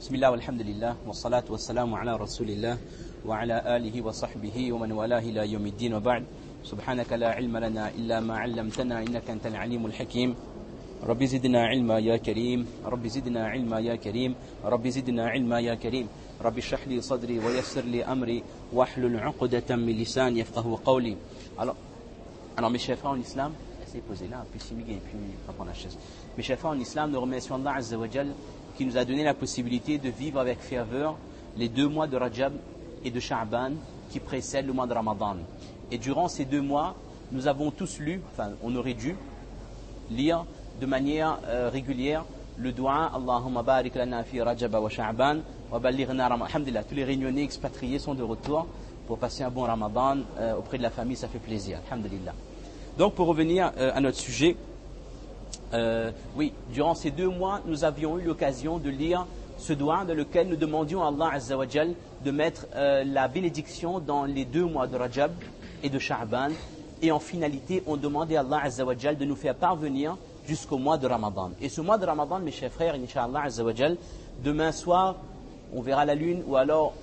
بسم الله والحمد لله والصلاة والسلام على رسول الله وعلى آله وصحبه ومن والاه إلى يوم الدين وبعد سبحانك لا علم لنا إلا ما علمتنا إنك أنت العليم الحكيم رب زدنا علما يا كريم رب زدنا علما يا كريم رب زدنا علما يا كريم رب اشرح لي صدري ويسر لي أمري واحلل عقدة من لساني يفقهوا قولي. Alors mes chers frères en islam, essayez de poser là, puis s'immiger et puis pas prendre la chaise. Mes chers frères en islam, nous remercions Allah Azza wa Jal qui nous a donné la possibilité de vivre avec ferveur les 2 mois de Rajab et de Sha'ban qui précèdent le mois de Ramadan. Et durant ces 2 mois, nous avons tous lu, enfin on aurait dû lire de manière régulière le doua Allahumma barik lana fi Rajab wa Sha'ban wa ballighna Ramadan. Alhamdulillah, tous les réunionnais expatriés sont de retour pour passer un bon Ramadan auprès de la famille, ça fait plaisir. Alhamdulillah. Donc pour revenir à notre sujet, oui, durant ces 2 mois, nous avions eu l'occasion de lire ce doua dans lequel nous demandions à Allah Azza wa Jal de mettre la bénédiction dans les 2 mois de Rajab et de Sha'ban. Et en finalité, on demandait à Allah Azza wa Jal de nous faire parvenir jusqu'au mois de Ramadan. Et ce mois de Ramadan, mes chers frères, Inch'Allah Azza wa Jal, demain soir, on verra la lune, ou alors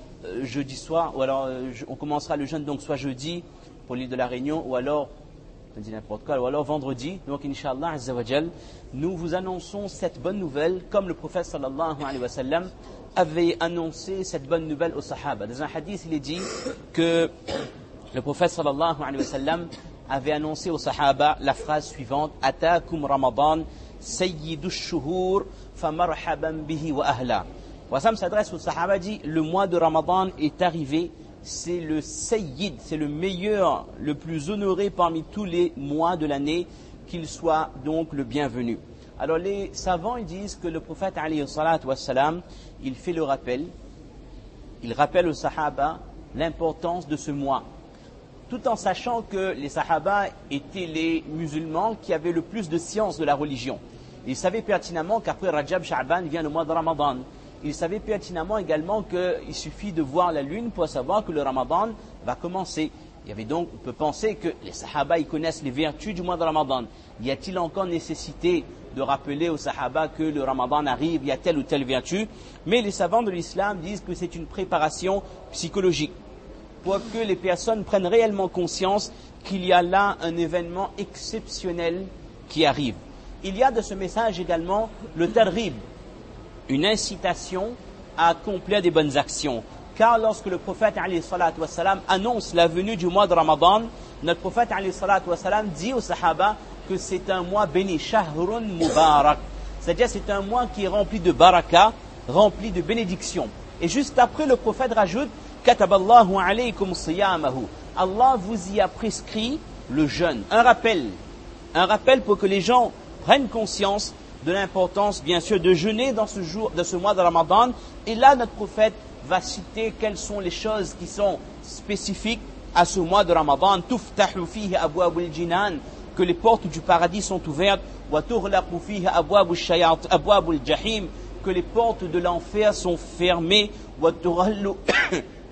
jeudi soir, ou alors on commencera le jeûne, donc soit jeudi pour l'île de la Réunion, ou alors on dit n'importe quoi, ou alors vendredi. Donc Inch'Allah Azza wa Jal, nous vous annonçons cette bonne nouvelle comme le prophète sallallahu alayhi wa sallam avait annoncé cette bonne nouvelle aux sahaba. Dans un hadith, il est dit que le prophète sallallahu alayhi wa sallam avait annoncé aux sahaba la phrase suivante: Atakum Ramadan sayyidu shuhur famarhaban bihi wa ahla. Wassam s'adresse aux sahaba, dit: le mois de Ramadan est arrivé, c'est le sayyid, c'est le meilleur, le plus honoré parmi tous les mois de l'année, qu'il soit donc le bienvenu. Alors les savants ils disent que le prophète alayhi salatu wassalam, il fait le rappel, il rappelle aux sahaba l'importance de ce mois, tout en sachant que les sahaba étaient les musulmans qui avaient le plus de science de la religion. Ils savaient pertinemment qu'après Rajab, Sha'ban vient le mois de Ramadan. Ils savaient pertinemment également qu'il suffit de voir la lune pour savoir que le Ramadan va commencer. Il y avait donc, on peut penser que les sahaba ils connaissent les vertus du mois de Ramadan. Y a-t-il encore nécessité de rappeler aux sahaba que le Ramadan arrive, il y a telle ou telle vertu? Mais les savants de l'islam disent que c'est une préparation psychologique pour que les personnes prennent réellement conscience qu'il y a là un événement exceptionnel qui arrive. Il y a de ce message également le targhib, une incitation à accomplir des bonnes actions. Car lorsque le prophète alayhi salatu wassalam annonce la venue du mois de Ramadan, notre prophète alayhi salatu wassalam dit aux sahaba que c'est un mois béni, shahrun mubarak. C'est-à-dire c'est un mois qui est rempli de baraka, rempli de bénédictions. Et juste après, le prophète rajoute: Kataballahu alaykum siyamahu. Allah vous y a prescrit le jeûne. Un rappel pour que les gens prennent conscience de l'importance, bien sûr, de jeûner dans ce mois de Ramadan. Et là, notre prophète va citer quelles sont les choses qui sont spécifiques à ce mois de Ramadan. Tuftahu fihi abwabul jinan, que les portes du paradis sont ouvertes. Wa tughlaqu fihi abwabul jahim, que les portes de l'enfer sont fermées. Wa tughallu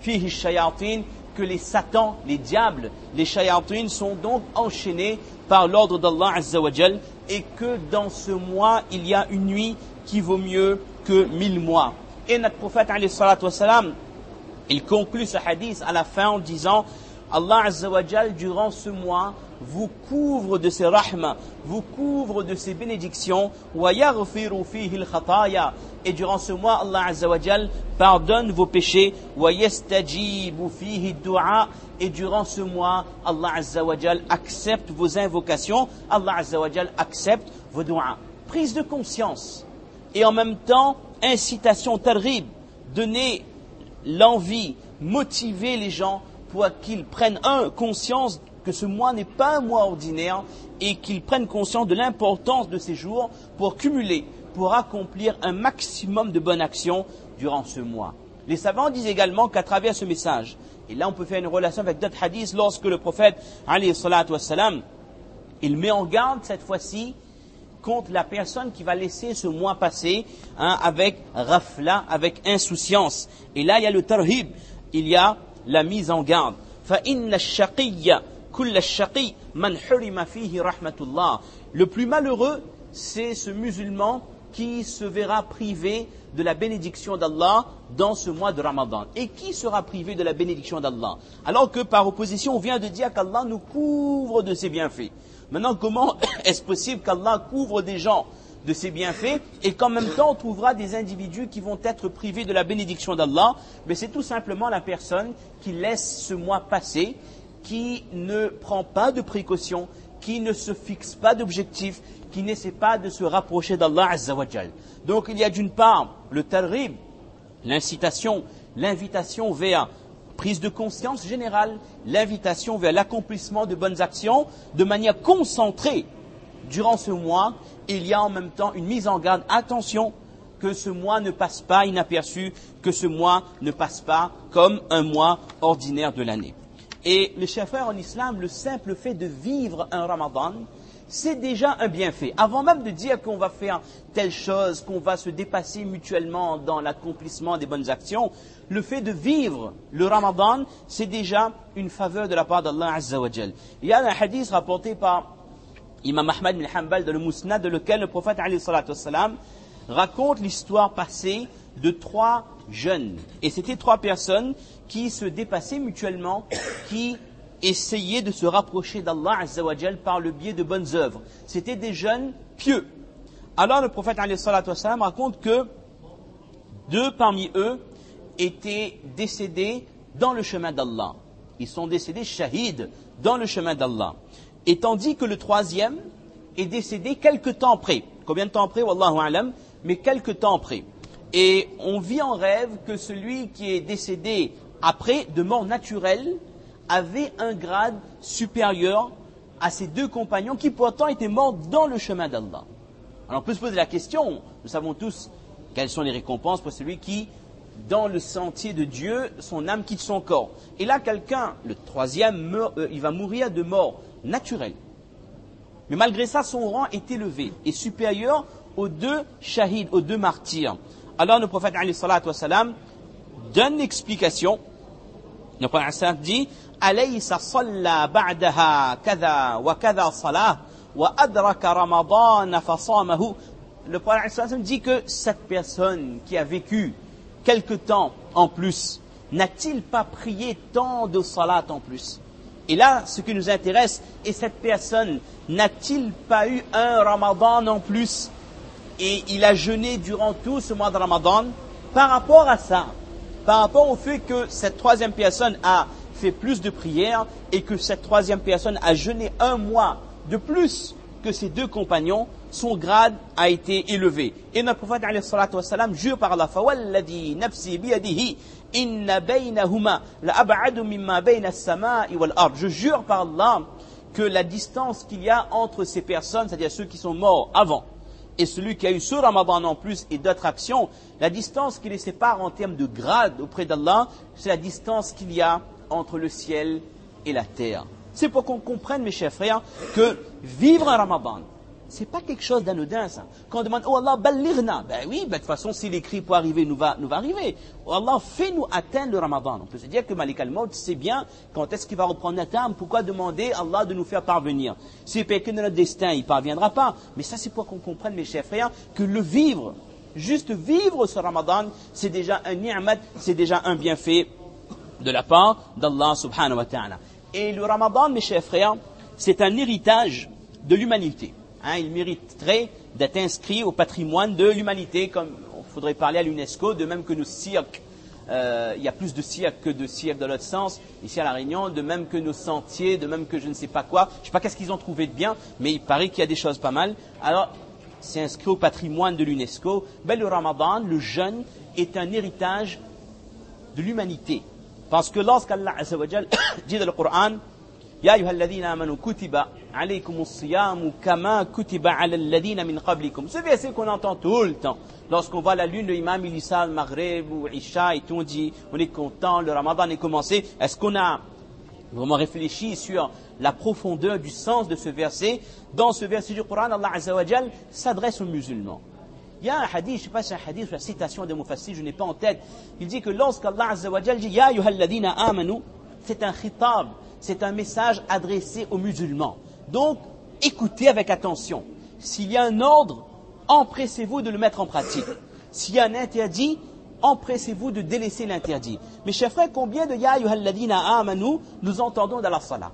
fihi shayatin, que les satans, les diables, les shayatin sont donc enchaînés par l'ordre d'Allah Azza wa Jal, et que dans ce mois, il y a une nuit qui vaut mieux que 1000 mois. Et notre prophète, alayhi salatu wassalam, il conclut ce hadith à la fin en disant: Allah Azza wa Jal, durant ce mois, vous couvre de ses rahmas, vous couvre de ses bénédictions, wa yaghfiru fihi al-khataya, et durant ce mois, Allah Azza wa Jal pardonne vos péchés, wa yastajibu fihi ad-du'a, et durant ce mois, Allah Azza wa Jal accepte vos invocations, Allah Azza wa Jal accepte vos du'as. Prise de conscience et en même temps incitation, targhib, donner l'envie, motiver les gens pour qu'ils prennent conscience que ce mois n'est pas un mois ordinaire et qu'ils prennent conscience de l'importance de ces jours pour cumuler, pour accomplir un maximum de bonnes actions durant ce mois. Les savants disent également qu'à travers ce message, et là on peut faire une relation avec d'autres hadiths, lorsque le prophète alayhi salatu wassalam, il met en garde cette fois-ci contre la personne qui va laisser ce mois passer avec rafla, avec insouciance. Et là il y a le tarhib, il y a la mise en garde. فَإِنَّ الشَّقِيَّ كُلَّ الشَّقِيِّ مَنْ حُرِمَ فِيهِ رَحْمَةُ اللَّهِ. Le plus malheureux, c'est ce musulman qui se verra privé de la bénédiction d'Allah dans ce mois de Ramadan. Et qui sera privé de la bénédiction d'Allah? Alors que par opposition, on vient de dire qu'Allah nous couvre de ses bienfaits. Maintenant, comment est-ce possible qu'Allah couvre des gens de ses bienfaits et qu'en même temps on trouvera des individus qui vont être privés de la bénédiction d'Allah? Mais c'est tout simplement la personne qui laisse ce mois passer, qui ne prend pas de précautions, qui ne se fixe pas d'objectifs, qui n'essaie pas de se rapprocher d'Allah Azza wa Jal. Donc il y a d'une part le targhib, l'incitation, l'invitation vers prise de conscience générale, l'invitation vers l'accomplissement de bonnes actions de manière concentrée durant ce mois. Il y a en même temps une mise en garde. Attention, que ce mois ne passe pas inaperçu, que ce mois ne passe pas comme un mois ordinaire de l'année. Et mes chers frères en islam, le simple fait de vivre un Ramadan, c'est déjà un bienfait. Avant même de dire qu'on va faire telle chose, qu'on va se dépasser mutuellement dans l'accomplissement des bonnes actions, le fait de vivre le Ramadan, c'est déjà une faveur de la part d'Allah Azza wa Jal. Il y a un hadith rapporté par Imam Ahmad bin Hanbal dans le Musnad, dans lequel le prophète alayhi salatu wassalam raconte l'histoire passée de 3 jeunes. Et c'était 3 personnes qui se dépassaient mutuellement, qui essayaient de se rapprocher d'Allah Azza wa Jal par le biais de bonnes œuvres. C'était des jeunes pieux. Alors le prophète alayhi salatu wassalam raconte que 2 parmi eux étaient décédés dans le chemin d'Allah. Ils sont décédés shahids dans le chemin d'Allah. Et tandis que le 3e est décédé quelque temps après. Combien de temps après, wallahu a'lam, mais quelque temps après. Et on vit en rêve que celui qui est décédé après, de mort naturelle, avait un grade supérieur à ses 2 compagnons qui pourtant étaient morts dans le chemin d'Allah. Alors on peut se poser la question, nous savons tous quelles sont les récompenses pour celui qui, dans le sentier de Dieu, son âme quitte son corps. Et là, quelqu'un, le 3e, il va mourir de mort naturelle. Mais malgré ça, son rang est élevé et supérieur aux 2 shahids, aux 2 martyrs. Alors le prophète alayhi salatu wassalam donne l'explication. Le prophète dit: Alaysa salla ba'daha kadha wa kadha salah wa adraka ramadan fa samahu. Le prophète dit que cette personne qui a vécu quelque temps en plus, n'a-t-il pas prié tant de salat en plus? Et là, ce qui nous intéresse, et cette personne, n'a-t-il pas eu un Ramadan en plus? Et il a jeûné durant tout ce mois de Ramadan. Par rapport à ça, par rapport au fait que cette 3e personne a fait plus de prières et que cette 3e personne a jeûné un mois de plus que ses 2 compagnons, son grade a été élevé. Et notre prophète alayhi salatu wassalam jure par Allah: Fawalladhi nafsi biyadihi inna baynahuma la ab'adu mimma bayna as-sama'i wal ard. Je jure par Allah que la distance qu'il y a entre ces personnes, c'est-à-dire ceux qui sont morts avant et celui qui a eu ce Ramadan en plus et d'autres actions, la distance qui les sépare en termes de grade auprès d'Allah, c'est la distance qu'il y a entre le ciel et la terre. C'est pour qu'on comprenne, mes chers frères, que vivre un Ramadan, c'est pas quelque chose d'anodin, ça. Quand on demande: oh Allah, ballighna, ben oui, de toute façon, si l'écrit pour arriver nous va arriver. Oh Allah, fais-nous atteindre le Ramadan. On peut se dire que Malik al-Maut sait bien quand est-ce qu'il va reprendre notre âme. Pourquoi demander à Allah de nous faire parvenir? S'il paie que de notre destin, il ne parviendra pas. Mais ça, c'est pour qu'on comprenne, mes chers frères, que le vivre, juste vivre ce Ramadan, c'est déjà un ni'mat, c'est déjà un bienfait de la part d'Allah subhanahu wa ta'ala. Et le Ramadan, mes chers frères, c'est un héritage de l'humanité. Il mériterait d'être inscrit au patrimoine de l'humanité, comme il faudrait parler à l'UNESCO, de même que nos cirques. Il y a plus de cirques que de cirques dans l'autre sens, ici à La Réunion, de même que nos sentiers, de même que je ne sais pas quoi. Je ne sais pas qu'est-ce qu'ils ont trouvé de bien, mais il paraît qu'il y a des choses pas mal. Alors, c'est inscrit au patrimoine de l'UNESCO. Ben, le Ramadan, le jeûne, est un héritage de l'humanité. Parce que lorsqu'Allah Azza wa Jal dit dans le Coran: Ya ayyuhalladhina amanu kutiba alaykumus siyamu kama kutiba ala alladhina min qablikum. Ce verset qu'on entend tout le temps. Lorsqu'on voit la lune, l'imam il lit ça, le Maghreb ou Isha, et tout, on dit on est content, le Ramadan est commencé. Est-ce qu'on a vraiment réfléchi sur la profondeur du sens de ce verset? Dans ce verset du Coran, Allah Azza wa Jal s'adresse aux musulmans. Il y a un hadith, je ne sais pas si c'est un hadith ou la citation des Mufassir, je n'ai pas en tête. Il dit que lorsqu'Allah Azza wa Jal dit Ya ayyuhalladhina amanu, c'est un khitab, c'est un message adressé aux musulmans. Donc, écoutez avec attention. S'il y a un ordre, empressez-vous de le mettre en pratique. S'il y a un interdit, empressez-vous de délaisser l'interdit. Mes chers frères, combien de Ya ayyuhalladhina amanu nous entendons dans la salat?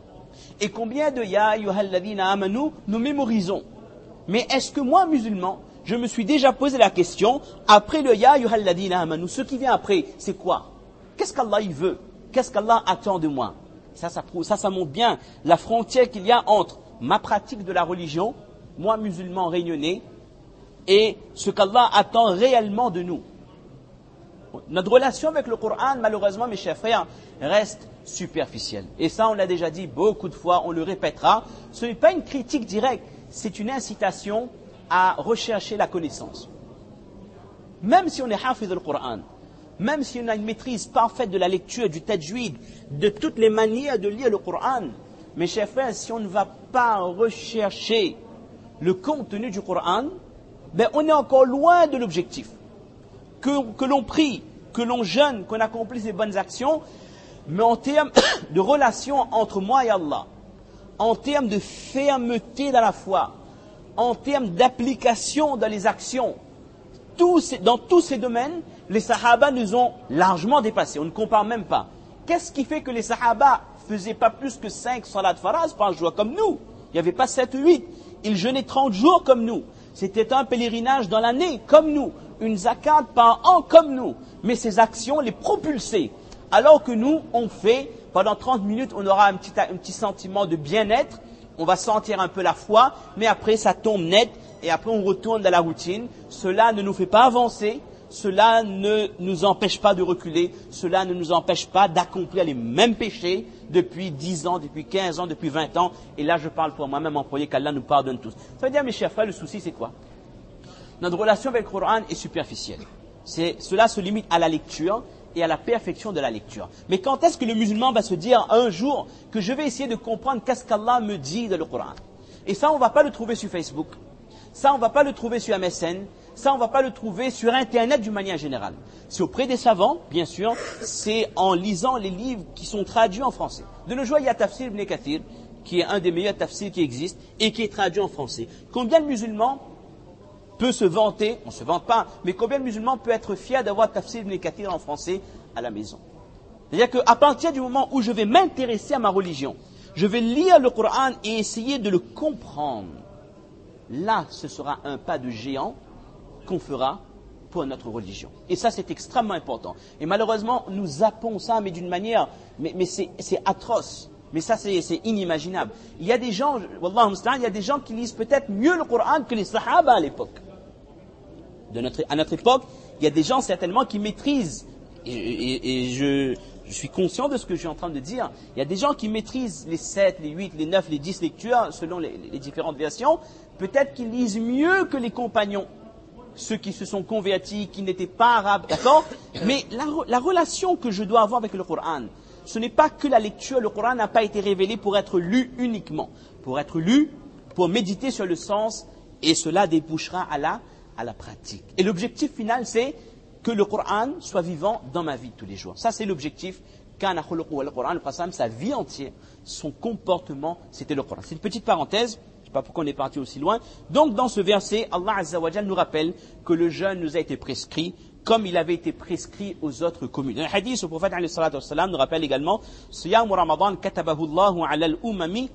Et combien de Ya ayyuhalladhina amanu nous mémorisons? Mais est-ce que moi, musulman, je me suis déjà posé la question, après le Ya ayyuhalladhina amanu, ce qui vient après, c'est quoi? Qu'est-ce qu'Allah il veut? Qu'est-ce qu'Allah attend de moi? Ça montre bien la frontière qu'il y a entre ma pratique de la religion, moi musulman réunionnais, et ce qu'Allah attend réellement de nous. Notre relation avec le Coran, malheureusement, mes chers frères, reste superficielle. Et ça, on l'a déjà dit beaucoup de fois, on le répétera. Ce n'est pas une critique directe, c'est une incitation à rechercher la connaissance. Même si on est hafiz du Coran, même si on a une maîtrise parfaite de la lecture, du tajwid, de toutes les manières de lire le Coran, mes chers frères, si on ne va pas rechercher le contenu du Coran, ben on est encore loin de l'objectif. Que l'on prie, que l'on jeûne, qu'on accomplisse les bonnes actions, mais en termes de relation entre moi et Allah, en termes de fermeté dans la foi, en termes d'application dans les actions, dans tous ces domaines, les Sahaba nous ont largement dépassés. On ne compare même pas. Qu'est-ce qui fait que les Sahaba faisaient pas plus que 5 salat faraz par jour comme nous? Il n'y avait pas 7 ou 8. Ils jeûnaient 30 jours comme nous. C'était un pèlerinage dans l'année comme nous. Une zakat par an comme nous. Mais ces actions les propulsaient. Alors que nous, on fait, pendant 30 minutes, on aura un petit sentiment de bien-être. On va sentir un peu la foi, mais après ça tombe net. Et après on retourne dans la routine. Cela ne nous fait pas avancer. Cela ne nous empêche pas de reculer. Cela ne nous empêche pas d'accomplir les mêmes péchés depuis 10 ans, depuis 15 ans, depuis 20 ans. Et là, je parle pour moi-même employé qu'Allah nous pardonne tous. Ça veut dire, mes chers frères, le souci, c'est quoi? Notre relation avec le Coran est superficielle. Cela se limite à la lecture et à la perfection de la lecture. Mais quand est-ce que le musulman va se dire un jour que je vais essayer de comprendre qu'est-ce qu'Allah me dit dans le Coran? Et ça, on ne va pas le trouver sur Facebook. Ça, on ne va pas le trouver sur MSN. Ça, on ne va pas le trouver sur Internet d'une manière générale. C'est auprès des savants, bien sûr. C'est en lisant les livres qui sont traduits en français. De nos jours, il y a Tafsir Ibn Kathir, qui est un des meilleurs tafsirs qui existent et qui est traduit en français. Combien de musulmans peut se vanter, on ne se vante pas, mais combien de musulmans peut être fier d'avoir Tafsir Ibn Kathir en français à la maison? C'est-à-dire qu'à partir du moment où je vais m'intéresser à ma religion, je vais lire le Coran et essayer de le comprendre, là, ce sera un pas de géant qu'on fera pour notre religion. Et ça, c'est extrêmement important. Et malheureusement, nous zappons ça, mais d'une manière, mais c'est atroce. Mais ça, c'est inimaginable. Il y a des gens, Wallahu musta'an, il y a des gens qui lisent peut-être mieux le Coran que les Sahaba à l'époque. À notre époque, il y a des gens certainement qui maîtrisent, et je suis conscient de ce que je suis en train de dire, il y a des gens qui maîtrisent les 7, les 8, les 9, les 10 lectures, selon les différentes versions, peut-être qu'ils lisent mieux que les compagnons, ceux qui se sont convertis, qui n'étaient pas arabes, d'accord? Mais la relation que je dois avoir avec le Coran, ce n'est pas que la lecture, le Coran n'a pas été révélé pour être lu uniquement, pour être lu, pour méditer sur le sens, et cela débouchera à la pratique. Et l'objectif final, c'est que le Coran soit vivant dans ma vie de tous les jours. Ça, c'est l'objectif. Kana khuluqu wal Coran, le Prophète, sa vie entière, son comportement, c'était le Coran. C'est une petite parenthèse. Je ne sais pas pourquoi on est parti aussi loin. Donc, dans ce verset, Allah Azza wa Jal nous rappelle que le jeûne nous a été prescrit comme il avait été prescrit aux autres communes. Dans le hadith, le prophète alayhi salatu wassalam nous rappelle également Siyam Ramadan katabahu Allahu ala al-umami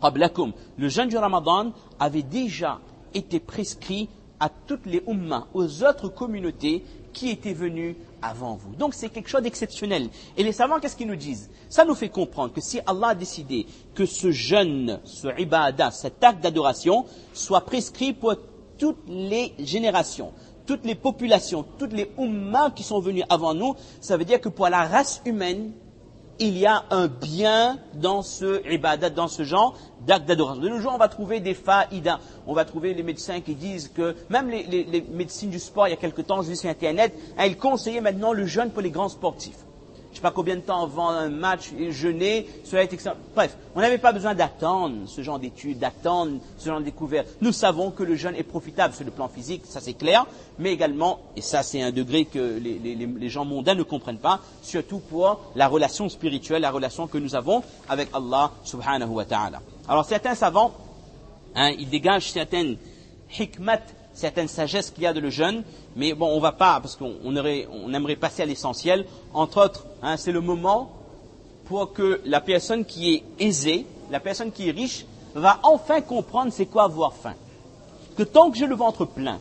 qablakum. Le jeûne du Ramadan avait déjà été prescrit à toutes les ummas, aux autres communautés qui étaient venues avant vous. Donc c'est quelque chose d'exceptionnel. Et les savants, qu'est-ce qu'ils nous disent? Ça nous fait comprendre que si Allah a décidé que ce jeûne, ce ibadah, cet acte d'adoration soit prescrit pour toutes les générations, toutes les populations, toutes les ummas qui sont venues avant nous, ça veut dire que pour la race humaine, il y a un bien dans ce ibadat, dans ce genre d'acte d'adoration. De nos jours, on va trouver des faïdas. On va trouver les médecins qui disent que, même les médecines du sport, il y a quelque temps, je vu sur Internet, ils conseillaient maintenant le jeûne pour les grands sportifs. Je ne sais pas combien de temps avant un match, jeûner, cela est excellent. Bref, on n'avait pas besoin d'attendre ce genre d'études, d'attendre ce genre de découvertes. Nous savons que le jeûne est profitable sur le plan physique, ça c'est clair, mais également, et ça c'est un degré que les gens mondains ne comprennent pas, surtout pour la relation spirituelle, la relation que nous avons avec Allah subhanahu wa ta'ala. Alors certains savants, ils dégagent certaines hikmat certaine sagesse qu'il y a dans le jeûne, mais bon, on va pas, parce qu'on aimerait passer à l'essentiel. Entre autres, c'est le moment pour que la personne qui est aisée, la personne qui est riche, va enfin comprendre c'est quoi avoir faim. Que tant que j'ai le ventre plein,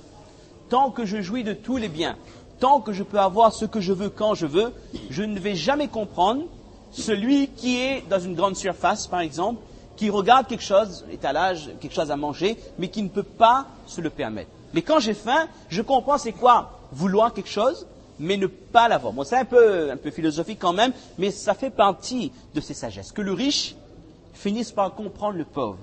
tant que je jouis de tous les biens, tant que je peux avoir ce que je veux quand je veux, je ne vais jamais comprendre celui qui est dans une grande surface, par exemple, qui regarde quelque chose, étalage, quelque chose à manger, mais qui ne peut pas se le permettre. Mais quand j'ai faim, je comprends c'est quoi vouloir quelque chose, mais ne pas l'avoir. Bon, c'est un peu philosophique quand même, mais ça fait partie de ces sagesses. Que le riche finisse par comprendre le pauvre.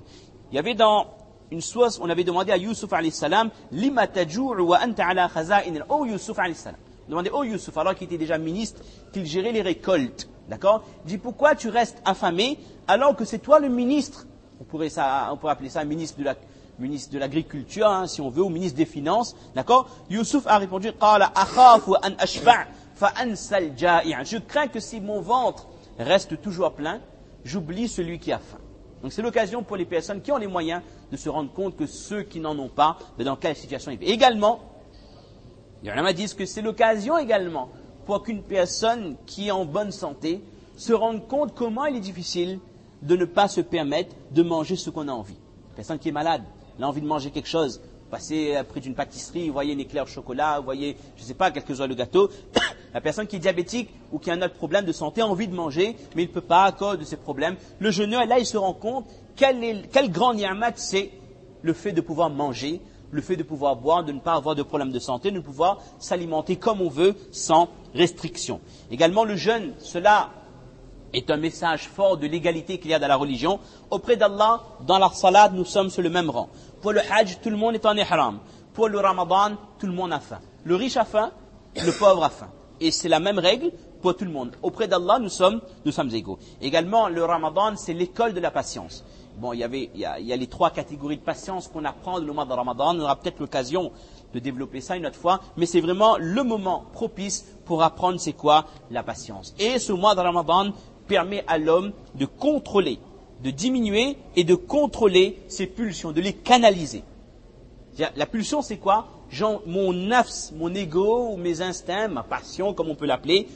Il y avait dans une source, on avait demandé à Youssouf alayhi salam, lima tajou'u wa anta ala khaza'in. Oh Youssouf alayhi salam. Demandez, oh Youssouf, alors qu'il était déjà ministre, qu'il gérait les récoltes. D'accord? Il dit, pourquoi tu restes affamé alors que c'est toi le ministre? On pourrait appeler ça ministre de l'agriculture, si on veut, ou ministre des finances. D'accord? Youssouf a répondu, qala akhafu an ashba' fa ansa al-ja'i'. Je crains que si mon ventre reste toujours plein, j'oublie celui qui a faim. Donc c'est l'occasion pour les personnes qui ont les moyens de se rendre compte que ceux qui n'en ont pas, dans quelle situation ils vivent. Également, les ulama disent que c'est l'occasion également pour qu'une personne qui est en bonne santé se rende compte comment il est difficile de ne pas se permettre de manger ce qu'on a envie. Une personne qui est malade, elle a envie de manger quelque chose, passer près d'une pâtisserie, vous voyez une éclair au chocolat, vous voyez, je ne sais pas, quelques oies de gâteau. La personne qui est diabétique ou qui a un autre problème de santé a envie de manger, mais il ne peut pas à cause de ses problèmes. Le jeûneur, là, il se rend compte quel grand ni'mat c'est le fait de pouvoir manger, le fait de pouvoir boire, de ne pas avoir de problème de santé, de pouvoir s'alimenter comme on veut, sans restriction. Également, le jeûne, cela est un message fort de l'égalité qu'il y a dans la religion. Auprès d'Allah, dans la salat, nous sommes sur le même rang. Pour le hajj, tout le monde est en ihram. Pour le ramadan, tout le monde a faim. Le riche a faim, le pauvre a faim. Et c'est la même règle pour tout le monde. Auprès d'Allah, nous sommes égaux. Également, le ramadan, c'est l'école de la patience. Bon, il y a les 3 catégories de patience qu'on apprend dans le mois de Ramadan. On aura peut-être l'occasion de développer ça une autre fois. Mais c'est vraiment le moment propice pour apprendre c'est quoi la patience. Et ce mois de Ramadan permet à l'homme de contrôler, de diminuer et de contrôler ses pulsions, de les canaliser. La pulsion, c'est quoi? Mon nafs, mon ego, ou mes instincts, ma passion, comme on peut l'appeler,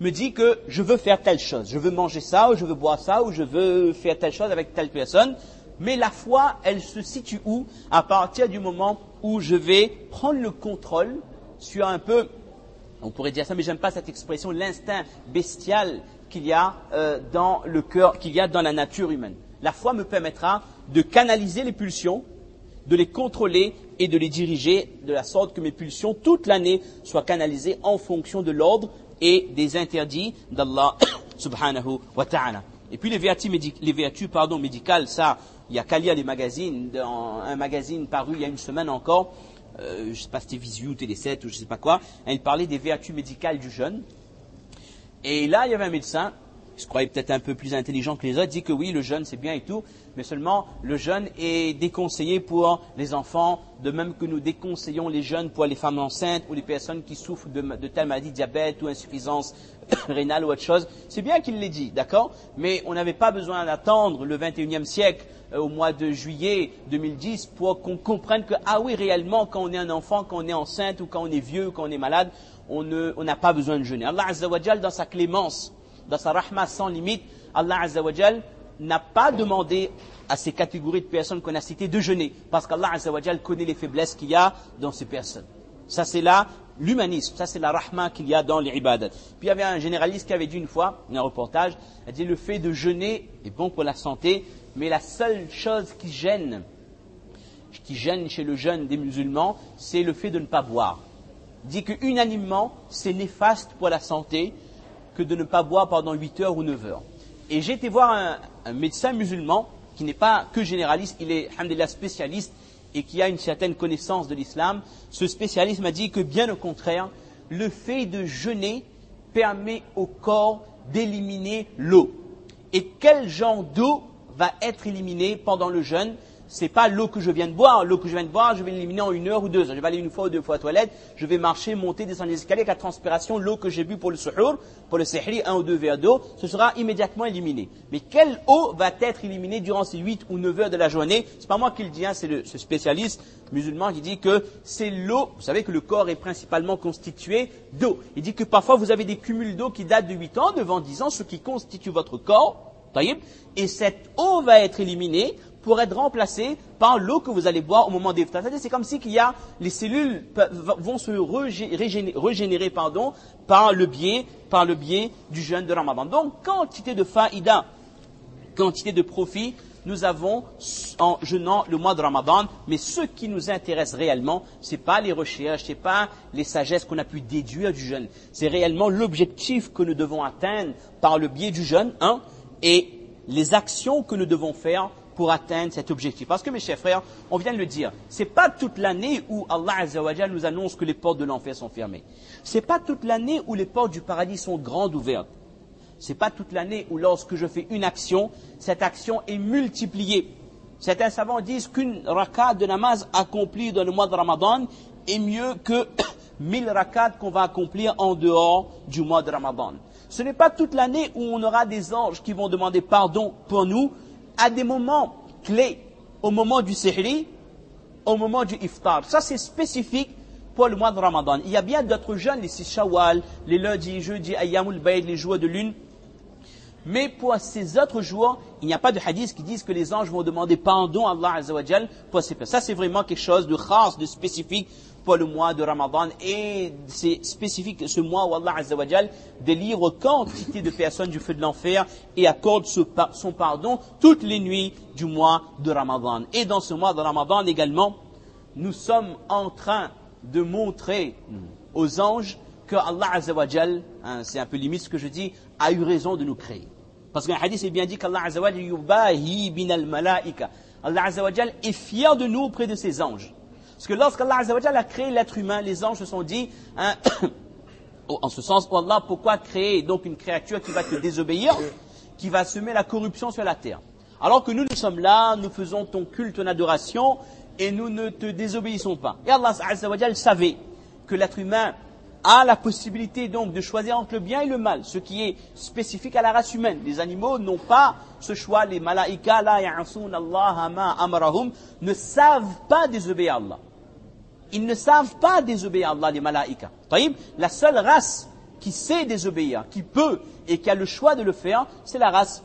me dit que je veux faire telle chose. Je veux manger ça, ou je veux boire ça, ou je veux faire telle chose avec telle personne. Mais la foi, elle se situe où? À partir du moment où je vais prendre le contrôle sur un peu, on pourrait dire ça, mais j'aime pas cette expression, l'instinct bestial qu'il y a dans le cœur, qu'il y a dans la nature humaine. La foi me permettra de canaliser les pulsions, de les contrôler et de les diriger de la sorte que mes pulsions, toute l'année, soient canalisées en fonction de l'ordre et des interdits d'Allah subhanahu wa ta'ala. Et puis les vertus médicales, ça, il n'y a qu'à lire les magazines. Dans un magazine paru il y a une semaine encore, je ne sais pas si c'était Visu ou Télé7 ou je ne sais pas quoi, il parlait des vertus médicales du jeûne. Et là, il y avait un médecin, il se croyait peut-être un peu plus intelligent que les autres, dit que oui, le jeûne c'est bien et tout, mais seulement le jeûne est déconseillé pour les enfants, de même que nous déconseillons les jeûnes pour les femmes enceintes ou les personnes qui souffrent de telle maladie, diabète ou insuffisance rénale ou autre chose. C'est bien qu'il l'ait dit, d'accord? Mais on n'avait pas besoin d'attendre le 21e siècle, au mois de juillet 2010, pour qu'on comprenne que, ah oui, réellement, quand on est un enfant, quand on est enceinte ou quand on est vieux, quand on est malade, on n'a pas besoin de jeûner. Allah Azza wa Jal, dans sa clémence, dans sa rahma sans limite, Allah Azza wa Jal n'a pas demandé à ces catégories de personnes qu'on a citées de jeûner, parce qu'Allah Azza wa Jal connaît les faiblesses qu'il y a dans ces personnes. Ça c'est là l'humanisme, ça c'est la rahma qu'il y a dans les ibadat. Puis il y avait un généraliste qui avait dit une fois, dans un reportage, il a dit le fait de jeûner est bon pour la santé, mais la seule chose qui gêne chez le jeûne des musulmans, c'est le fait de ne pas boire. Il dit que unanimement, c'est néfaste pour la santé que de ne pas boire pendant 8 heures ou 9 heures. Et j'ai été voir un médecin musulman qui n'est pas que généraliste, il est, alhamdulillah, spécialiste et qui a une certaine connaissance de l'islam. Ce spécialiste m'a dit que bien au contraire, le fait de jeûner permet au corps d'éliminer l'eau. Et quel genre d'eau va être éliminée pendant le jeûne? c'est pas l'eau que je viens de boire. L'eau que je viens de boire, je vais l'éliminer en 1 heure ou 2 heures. Je vais aller 1 fois ou 2 fois aux toilettes, je vais marcher, monter, descendre les escaliers, avec la transpiration, l'eau que j'ai bu pour le suhour, pour le sihri, 1 ou 2 verres d'eau, ce sera immédiatement éliminé. Mais quelle eau va être éliminée durant ces 8 ou 9 heures de la journée? C'est pas moi qui le dis, hein, c'est ce spécialiste musulman qui dit que c'est l'eau. Vous savez que le corps est principalement constitué d'eau. Il dit que parfois vous avez des cumuls d'eau qui datent de 8 ans, 9 ans, 10 ans, ce qui constitue votre corps. Et cette eau va être éliminée pour être remplacée par l'eau que vous allez boire au moment des iftar. C'est-à-dire, c'est comme si les cellules vont se régénérer par le biais du jeûne de Ramadan. Donc, quantité de faïda, quantité de profit, nous avons en jeûnant le mois de Ramadan. Mais ce qui nous intéresse réellement, c'est pas les recherches, c'est pas les sagesses qu'on a pu déduire du jeûne. C'est réellement l'objectif que nous devons atteindre par le biais du jeûne, et les actions que nous devons faire pour atteindre cet objectif. Parce que mes chers frères, on vient de le dire, c'est pas toute l'année où Allah Azza wa Jalla nous annonce que les portes de l'enfer sont fermées. C'est pas toute l'année où les portes du paradis sont grandes ouvertes. C'est pas toute l'année où lorsque je fais une action, cette action est multipliée. Certains savants disent qu'une rakat de namaz accomplie dans le mois de Ramadan est mieux que 1000 rakats qu'on va accomplir en dehors du mois de Ramadan. Ce n'est pas toute l'année où on aura des anges qui vont demander pardon pour nous à des moments clés, au moment du sihri, au moment du iftar. Ça, c'est spécifique pour le mois de Ramadan. Il y a bien d'autres jeûnes, les 6 Shawwal, les lundis, jeudis, Ayyamul Bayd, les jours de lune. Mais pour ces autres jours, il n'y a pas de hadith qui disent que les anges vont demander pardon à Allah Azza wa Jal pour ces personnes. Ça, c'est vraiment quelque chose de khas, de spécifique pour le mois de Ramadan. Et c'est spécifique ce mois où Allah Azza wa Jal délivre quantité de personnes du feu de l'enfer et accorde son pardon toutes les nuits du mois de Ramadan. Et dans ce mois de Ramadan également, nous sommes en train de montrer aux anges que Allah Azza wa Jal, c'est un peu limite ce que je dis, a eu raison de nous créer. Parce qu'un hadith est bien dit qu'Allah Azza wa Jal yubahi binal malaika. Allah Azza wa Jal est fier de nous auprès de ses anges. Parce que lorsqu'Allah Azza wa Jal a créé l'être humain, les anges se sont dit, en ce sens, oh Allah, pourquoi créer donc une créature qui va te désobéir, qui va semer la corruption sur la terre? Alors que nous sommes là, nous faisons ton culte, ton adoration, et nous ne te désobéissons pas. Et Allah Azza wa Jal savait que l'être humain a la possibilité donc de choisir entre le bien et le mal, ce qui est spécifique à la race humaine. Les animaux n'ont pas ce choix, les malaïka, la ya'asoun Allah ma amarahum, ne savent pas désobéir à Allah. Ils ne savent pas désobéir à Allah, les malaïka. La seule race qui sait désobéir, qui peut et qui a le choix de le faire, c'est la race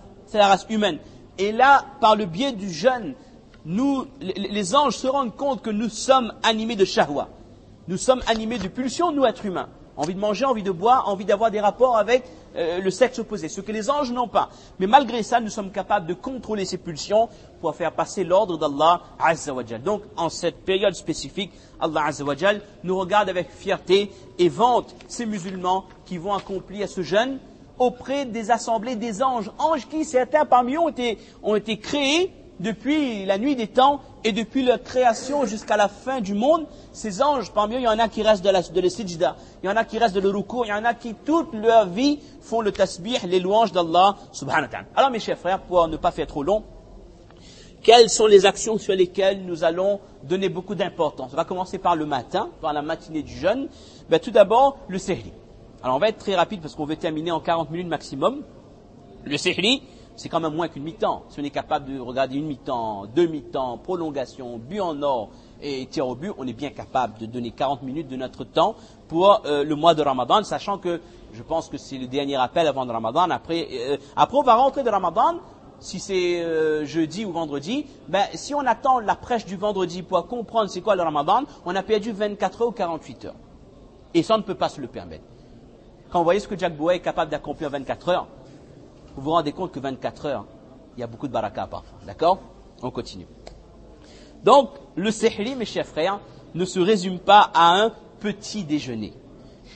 humaine. Et là, par le biais du jeûne, les anges se rendent compte que nous sommes animés de shahwa. Nous sommes animés de pulsions, nous, êtres humains. Envie de manger, envie de boire, envie d'avoir des rapports avec le sexe opposé. Ce que les anges n'ont pas. Mais malgré ça, nous sommes capables de contrôler ces pulsions pour faire passer l'ordre d'Allah Azza wa Jal. Donc, en cette période spécifique, Allah Azza wa Jal nous regarde avec fierté et vante ces musulmans qui vont accomplir ce jeûne auprès des assemblées des anges. Anges qui, certains parmi eux, ont été créés depuis la nuit des temps et depuis leur création jusqu'à la fin du monde. Ces anges, parmi eux, il y en a qui restent de la sijda, il y en a qui restent de le ruku', il y en a qui toute leur vie font le tasbih, les louanges d'Allah subhanahu wa ta'ala. Alors mes chers frères, pour ne pas faire trop long, quelles sont les actions sur lesquelles nous allons donner beaucoup d'importance? On va commencer par le matin, par la matinée du jeûne. Tout d'abord, le sihri. Alors on va être très rapide parce qu'on veut terminer en 40 minutes maximum. Le sihri, c'est quand même moins qu'une mi-temps. Si on est capable de regarder une mi-temps, 2 mi-temps, prolongation, but en or et tir au but, on est bien capable de donner 40 minutes de notre temps pour le mois de Ramadan, sachant que je pense que c'est le dernier appel avant le Ramadan. Après, on va rentrer de Ramadan, si c'est jeudi ou vendredi. Si on attend la prêche du vendredi pour comprendre c'est quoi le Ramadan, on a perdu 24 heures ou 48 heures. Et ça, on ne peut pas se le permettre. Quand vous voyez ce que Jack Bowie est capable d'accomplir en 24 heures, vous vous rendez compte que 24 heures, il y a beaucoup de baraka parfois. D'accord? On continue. Donc, le sihri, mes chers frères, ne se résume pas à un petit déjeuner.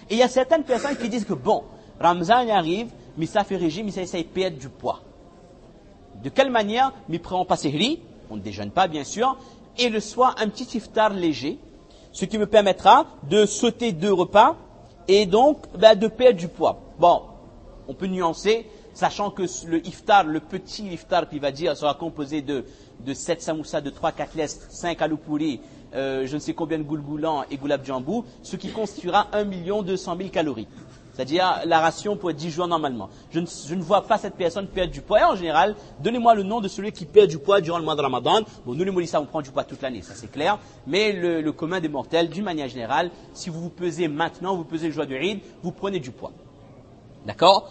Et il y a certaines personnes qui disent que bon, Ramzan arrive, mais ça fait régime, mais ça essaye de perdre du poids. De quelle manière? Mais prend pas sihri, on ne déjeune pas bien sûr, et le soir un petit iftar léger, ce qui me permettra de sauter 2 repas et donc de perdre du poids. Bon, on peut nuancer, sachant que le iftar, le petit iftar qu'il va dire, sera composé de de 7 samoussas, de 3 katles, 5 aloo puri, je ne sais combien de goulgoulans et goulab jambou, ce qui constituera 1 200 000 calories. C'est-à-dire la ration pour 10 jours normalement. Je ne vois pas cette personne perdre du poids. Et en général, donnez-moi le nom de celui qui perd du poids durant le mois de Ramadan. Bon, nous les Maulissa, on prend du poids toute l'année, ça c'est clair. Mais le commun des mortels, d'une manière générale, si vous vous pesez maintenant, vous pesez le jour de Eid, vous prenez du poids. D'accord?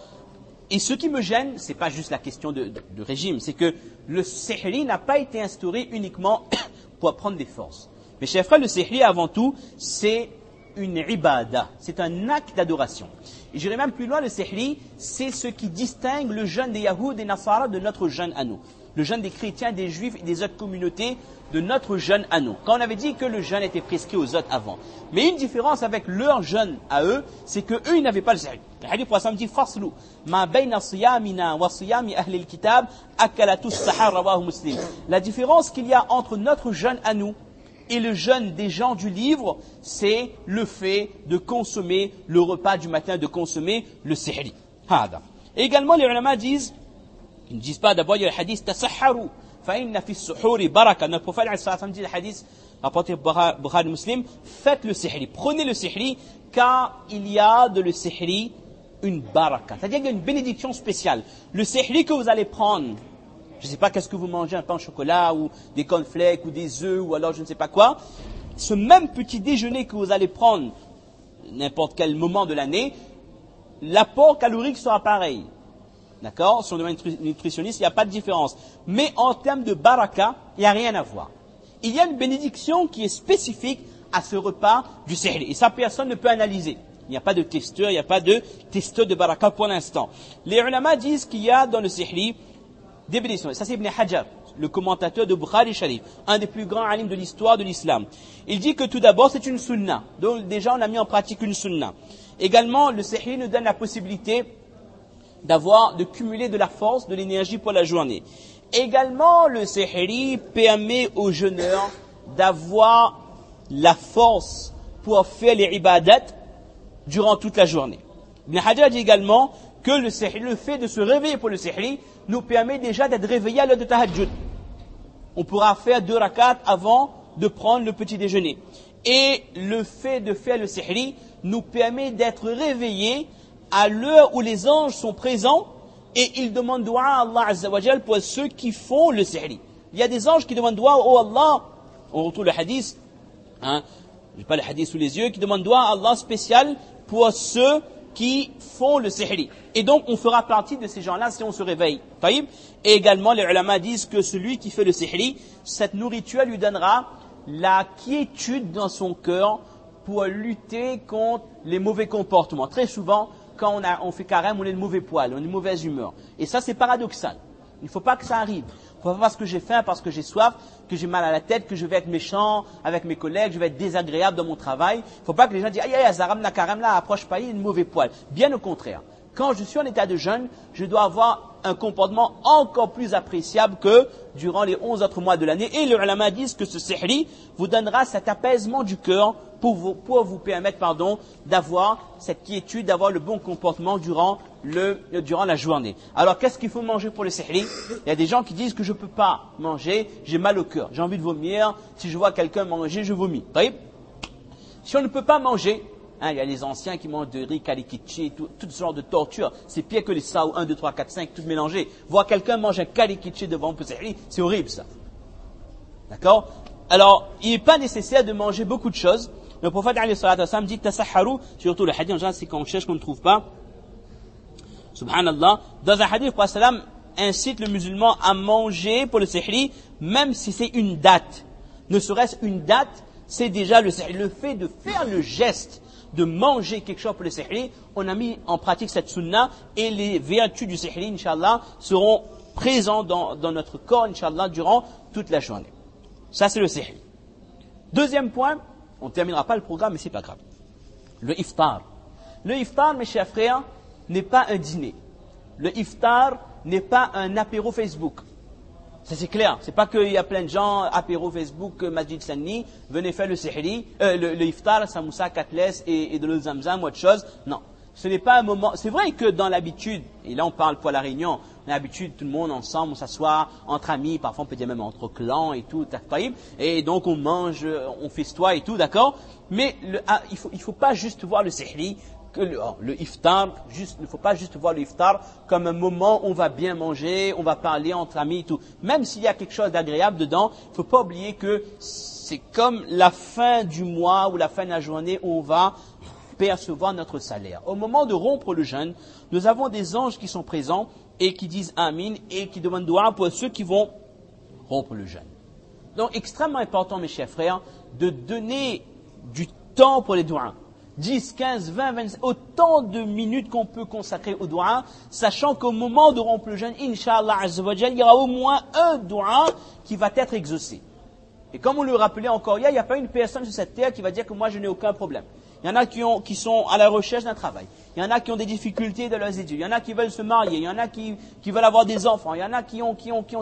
Et ce qui me gêne, c'est pas juste la question de régime, c'est que le sihri n'a pas été instauré uniquement pour apprendre des forces. Mais chers frères, le sihri avant tout, c'est une ibada, c'est un acte d'adoration. Et j'irai même plus loin, le sihri, c'est ce qui distingue le jeûne des Yahoud et Nasara de notre jeûne à nous. Le jeûne des chrétiens, des juifs et des autres communautés de notre jeûne à nous. Quand on avait dit que le jeûne était prescrit aux autres avant. Mais une différence avec leur jeûne à eux, c'est que eux, ils n'avaient pas le sihri. Le hadith prophète dit, Faslu, ma bayna siyamina wa siyami ahli al-kitab, akalatu sahar rawahu muslim. La différence qu'il y a entre notre jeûne à nous et le jeûne des gens du livre, c'est le fait de consommer le repas du matin, de consommer le sihri. Et également, les ulama disent, ils ne disent pas d'abord, il y a le hadith tasahharu, fa inna fi suhuri baraka. Notre prophète dit le hadith, rapporté par Bukhari Muslim, faites le sihri, prenez le sihri, car il y a de le sihri une baraka. C'est-à-dire qu'il y a une bénédiction spéciale. Le sihri que vous allez prendre, je ne sais pas qu'est-ce que vous mangez, un pain au chocolat, ou des cornflakes, ou des œufs, ou alors je ne sais pas quoi. Ce même petit déjeuner que vous allez prendre, n'importe quel moment de l'année, l'apport calorique sera pareil. D'accord? Sur le domaine nutritionniste, il n'y a pas de différence. Mais en termes de baraka, il n'y a rien à voir. Il y a une bénédiction qui est spécifique à ce repas du sihri. Et ça, personne ne peut analyser. Il n'y a pas de testeur, il n'y a pas de testeur de baraka pour l'instant. Les ulama disent qu'il y a dans le sihri des bénédictions. Ça, c'est Ibn Hajar, le commentateur de Bukhari Sharif, un des plus grands alims de l'histoire de l'islam. Il dit que tout d'abord, c'est une sunna. Donc, déjà, on a mis en pratique une sunna. Également, le sihri nous donne la possibilité de cumuler de la force, de l'énergie pour la journée. Également, le sihri permet aux jeûneurs d'avoir la force pour faire les ibadat durant toute la journée. Ibn Hajar dit également que le sihri, le fait de se réveiller pour le sihri, nous permet déjà d'être réveillés à l'heure de tahajjud. On pourra faire 2 rakats avant de prendre le petit déjeuner. Et le fait de faire le sihri nous permet d'être réveillés à l'heure où les anges sont présents et ils demandent dua à Allah Azza wa Jal pour ceux qui font le sihri. Il y a des anges qui demandent dua, oh Allah, on retrouve le hadith, j'ai pas le hadith sous les yeux, qui demandent dua à Allah spécial pour ceux qui font le sihri. Et donc, on fera partie de ces gens-là si on se réveille. Taïb. Et également, les ulama disent que celui qui fait le sihri, cette nourriture lui donnera la quiétude dans son cœur pour lutter contre les mauvais comportements. Très souvent, quand on fait carême, on est de mauvais poil, on est de mauvaise humeur. Et ça, c'est paradoxal. Il ne faut pas que ça arrive. Il ne faut pas parce que j'ai faim, parce que j'ai soif, que j'ai mal à la tête, que je vais être méchant avec mes collègues, je vais être désagréable dans mon travail. Il ne faut pas que les gens disent « Aïe, aïe, Zaram, la carême là, approche pas, il est de mauvais poil. » Bien au contraire. Quand je suis en état de jeûne, je dois avoir un comportement encore plus appréciable que durant les 11 autres mois de l'année. Et les ulama disent que ce sihri vous donnera cet apaisement du cœur pour vous permettre, d'avoir cette quiétude, d'avoir le bon comportement durant la journée. Alors, qu'est-ce qu'il faut manger pour le sihri? Il y a des gens qui disent que je ne peux pas manger, j'ai mal au cœur, j'ai envie de vomir, si je vois quelqu'un manger, je vomis. Si on ne peut pas manger, il y a les anciens qui mangent de riz, kalikichi, tout ce genre de torture. C'est pire que les saou 1, 2, 3, 4, 5, tout mélangé. Voir quelqu'un manger un kalikichi devant un sihri, c'est horrible ça. D'accord? Alors, il n'est pas nécessaire de manger beaucoup de choses. Le prophète dit tasahharu, surtout le hadith en général, c'est quand on cherche qu'on ne trouve pas. Subhanallah. Dans un hadith, le prophète incite le musulman à manger pour le sihri, même si c'est une date. Ne serait-ce une date, c'est déjà le sihri. Le fait de faire le geste de manger quelque chose pour le sihri, on a mis en pratique cette sunna et les vertus du sihri, Inch'Allah, seront présentes dans notre corps, Inch'Allah, durant toute la journée. Ça, c'est le sihri. Deuxième point, on ne terminera pas le programme, mais c'est pas grave. Le iftar. Le iftar, mes chers frères, n'est pas un dîner. Le iftar n'est pas un apéro Facebook. Ça c'est clair. C'est pas qu'il y a plein de gens, apéro Facebook, Masjid Sanni, venez faire le sihri, le iftar, samoussa, katles et de l'eau zamzam ou autre chose. Non. Ce n'est pas un moment. C'est vrai que dans l'habitude, et là on parle pour la Réunion, On a l'habitude, tout le monde ensemble, on s'assoit entre amis, parfois on peut dire même entre clans et tout, et donc on mange, on festoie et tout, d'accord? Mais il faut pas juste voir le sihri, le iftar, il ne faut pas juste voir le iftar comme un moment où on va bien manger, on va parler entre amis et tout. Même s'il y a quelque chose d'agréable dedans, il ne faut pas oublier que c'est comme la fin du mois ou la fin de la journée où on va percevoir notre salaire. Au moment de rompre le jeûne, nous avons des anges qui sont présents et qui disent Amin et qui demandent doua pour ceux qui vont rompre le jeûne. Donc, extrêmement important, mes chers frères, de donner du temps pour les douas. 10, 15, 20, 25, autant de minutes qu'on peut consacrer au doua, sachant qu'au moment de rompre le jeûne, Inch'Allah Azza wa Jal, il y aura au moins un doua qui va être exaucé. Et comme on le rappelait encore hier, il n'y a pas une personne sur cette terre qui va dire que moi je n'ai aucun problème. Il y en a qui sont à la recherche d'un travail. Il y en a qui ont des difficultés dans leurs études. Il y en a qui veulent se marier. Il y en a qui veulent avoir des enfants. Il y en a qui ont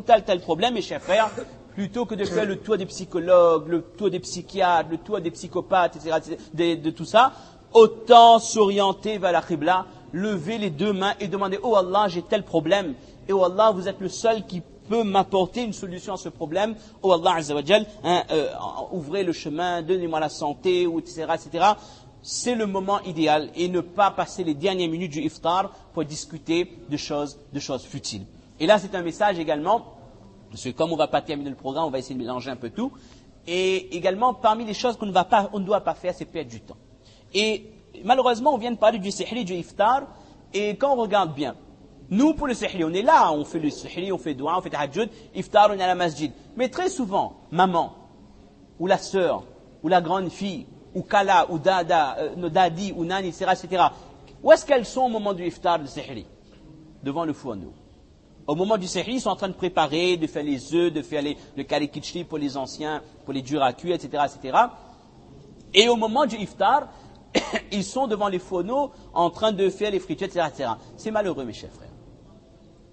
tel problème. Mes chers frères, plutôt que de faire le tour des psychologues, le tour des psychiatres, le tour des psychopathes, etc., de tout ça, autant s'orienter vers la Qibla, lever les deux mains et demander « Oh Allah, j'ai tel problème. Et oh Allah, vous êtes le seul qui peut m'apporter une solution à ce problème. Oh Allah Azza wa Jal, ouvrez le chemin, donnez-moi la santé, etc., etc. » C'est le moment idéal et ne pas passer les dernières minutes du iftar pour discuter de choses futiles. Et là, c'est un message également, parce que comme on ne va pas terminer le programme, on va essayer de mélanger un peu tout. Et également, parmi les choses qu'on ne doit pas faire, c'est perdre du temps. Et malheureusement, on vient de parler du sihri, du iftar, et quand on regarde bien, nous, pour le sihri, on est là, on fait le sihri, on fait doua, on fait tahajjud, iftar, on est à la masjid. Mais très souvent, maman, ou la sœur, ou la grande fille, ou Kala, ou Dada, Dadi, ou Nani, etc. Où est-ce qu'elles sont au moment du iftar, du sihri? Devant le fourneau. Au moment du sihri, ils sont en train de préparer, de faire les œufs, de faire le kari kichli pour les anciens, pour les durs à cuire, etc., etc. Et au moment du iftar, ils sont devant les fourneaux en train de faire les fritures, etc., etc. C'est malheureux, mes chers frères.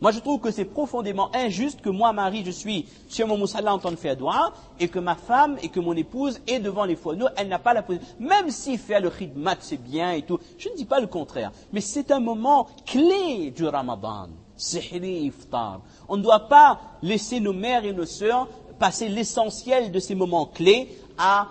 Moi, je trouve que c'est profondément injuste que moi, Marie, je suis sur mon moussala en train de faire doua, et que ma femme et que mon épouse est devant les fourneaux, elle n'a pas la possibilité. Même si faire le khidmat, c'est bien et tout, je ne dis pas le contraire. Mais c'est un moment clé du Ramadan. Sihri, iftar. On ne doit pas laisser nos mères et nos sœurs passer l'essentiel de ces moments clés à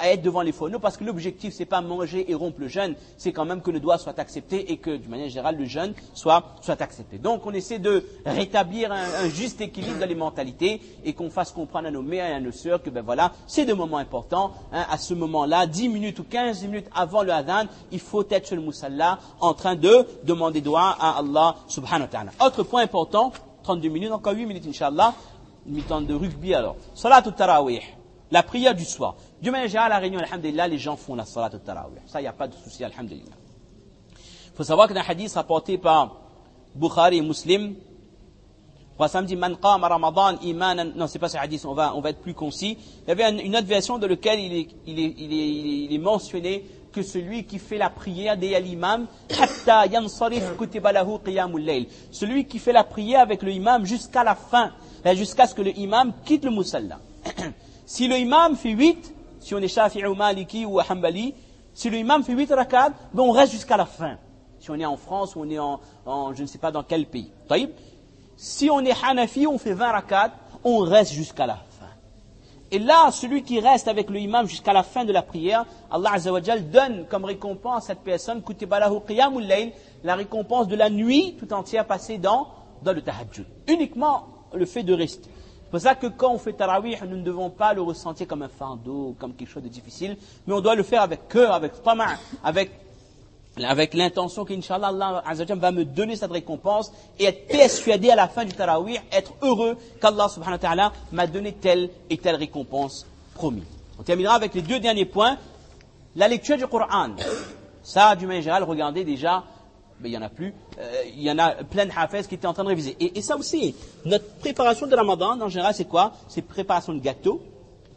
être devant les fourneaux, parce que l'objectif, c'est pas manger et rompre le jeûne, c'est quand même que le doigt soit accepté et que, d'une manière générale, le jeûne soit accepté. Donc, on essaie de rétablir un juste équilibre dans les mentalités et qu'on fasse comprendre à nos mères et à nos sœurs que, ben voilà, c'est des moments importants. À ce moment-là, 10 minutes ou 15 minutes avant le adhan, il faut être sur le musalla en train de demander doigt à Allah subhanahu wa ta'ala. Autre point important, 32 minutes, encore 8 minutes, Inch'Allah, une mi-temps de rugby alors. Salat al-tarawih. La prière du soir. D'une manière générale, à la Réunion, alhamdulillah, les gens font la salat al-tarawih. Ça, il n'y a pas de souci, alhamdulillah. Il faut savoir que dans un hadith rapporté par Bukhari et Muslim, le prophète dit, Man qama Ramadan imanan. Non, c'est pas ce hadith, on va être plus concis. Il y avait une autre version dans laquelle il est mentionné que celui qui fait la prière derrière l'imam, hatta yansarif kutiba lahu qiyamul layl. Celui qui fait la prière avec le imam jusqu'à la fin, jusqu'à ce que le imam quitte le musalla. Si le imam fait 8, si on est Shafi'i ou Maliki ou Hanbali, si le imam fait 8 rakats, ben on reste jusqu'à la fin. Si on est en France ou on est en je ne sais pas dans quel pays. Si on est Hanafi, on fait 20 rakats, on reste jusqu'à la fin. Et là, celui qui reste avec le imam jusqu'à la fin de la prière, Allah Azza wa Jal donne comme récompense à cette personne, kutiba lahu qiyamul layl, la récompense de la nuit tout entière passée dans le tahajjud. Uniquement le fait de rester. C'est pour ça que quand on fait tarawih, nous ne devons pas le ressentir comme un fardeau, comme quelque chose de difficile, mais on doit le faire avec cœur, avec tama', avec l'intention qu'Inch'Allah, Allah Azza wa Jalla va me donner cette récompense et être persuadé à la fin du tarawih, être heureux qu'Allah subhanahu wa ta'ala m'a donné telle et telle récompense promis. On terminera avec les deux derniers points. La lecture du Coran. Ça, du manière générale, regardez déjà, mais il n'y en a plus. Il y en a plein de hafez qui étaient en train de réviser. Et ça aussi, notre préparation de Ramadan, en général, c'est quoi? C'est préparation de gâteau.